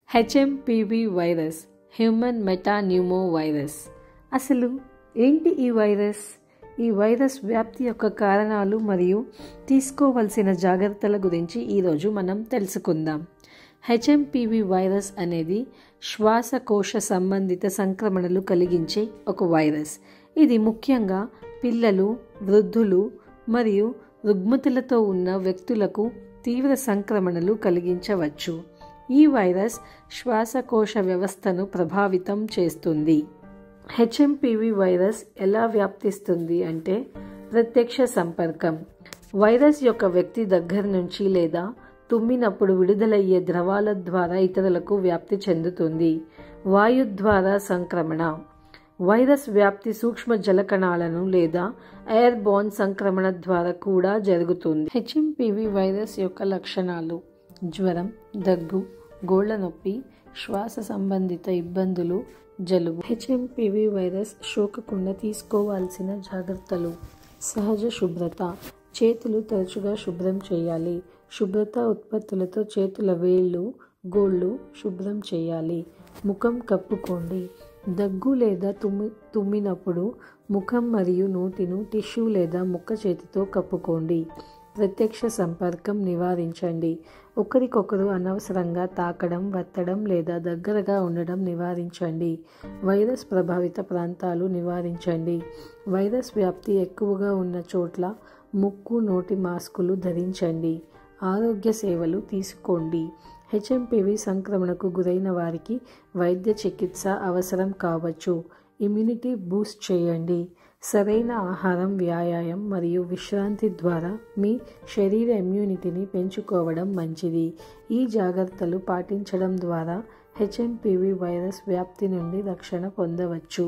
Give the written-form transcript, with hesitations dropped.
HMPV virus, human metapneumo virus. అసలు ఏంటి ఈ వైరస్? ఈ వైరస్ వ్యాప్తి యొక్క కారణాలు మరియు తీసుకోవలసిన జాగ్రత్తల గురించి ఈరోజు మనం తెలుసుకుందాం. హెచ్ఎంపివి వైరస్ అనేది శ్వాసకోశ సంబంధిత సంక్రమణలు కలిగించే ఒక వైరస్. ఇది ముఖ్యంగా పిల్లలు, వృద్ధులు మరియు రుగ్మతులతో ఉన్న వ్యక్తులకు తీవ్ర సంక్రమణలు కలిగించవచ్చు. ఈ వైరస్ శ్వాసకోశ వ్యవస్థను ప్రభావితం చేస్తుంది. హెచ్ఎంపివి వైరస్ ఎలా వ్యాప్తిస్తుంది అంటే ప్రత్యక్ష సంపర్కం. వైరస్ యొక్క వ్యక్తి దగ్గర నుంచి లేదా తుమ్మినప్పుడు విడుదలయ్యే ద్రవాల ద్వారా ఇతరులకు వ్యాప్తి చెందుతుంది. వాయు ద్వారా సంక్రమణ. వైరస్ వ్యాప్తి సూక్ష్మ జలకణాలను లేదా ఎయిర్ బోర్న్ సంక్రమణ ద్వారా కూడా జరుగుతుంది. హెచ్ఎంపివి వైరస్ యొక్క లక్షణాలు: జ్వరం, దగ్గు, గోళ్ల నొప్పి, శ్వాస సంబంధిత ఇబ్బందులు, జలుబు. హెచ్ఎంపివి వైరస్ సోకకుండా తీసుకోవాల్సిన జాగ్రత్తలు: సహజ శుభ్రత. చేతులు తరచుగా శుభ్రం చేయాలి. శుభ్రత ఉత్పత్తులతో చేతుల వేళ్లు, గోళ్లు శుభ్రం చేయాలి. ముఖం కప్పుకోండి. దగ్గు లేదా తుమ్మినప్పుడు ముఖం మరియు నోటిను టిష్యూ లేదా ముక్క చేతితో కప్పుకోండి. ప్రత్యక్ష సంపర్కం నివారించండి. ఒకరికొకరు అనవసరంగా తాకడం, వత్తడం లేదా దగ్గరగా ఉండడం నివారించండి. వైరస్ ప్రభావిత ప్రాంతాలు నివారించండి. వైరస్ వ్యాప్తి ఎక్కువగా ఉన్న చోట్ల ముక్కు, నోటి మాస్కులు ధరించండి. ఆరోగ్య సేవలు తీసుకోండి. హెచ్ఎంపివి సంక్రమణకు గురైన వారికి వైద్య చికిత్స అవసరం కావచ్చు. ఇమ్యూనిటీ బూస్ట్ చేయండి. సరైన ఆహారం, వ్యాయామం మరియు విశ్రాంతి ద్వారా మీ శరీర ఇమ్యూనిటీని పెంచుకోవడం మంచిది. ఈ జాగ్రత్తలు పాటించడం ద్వారా హెచ్ఎంపివి వైరస్ వ్యాప్తి నుండి రక్షణ పొందవచ్చు.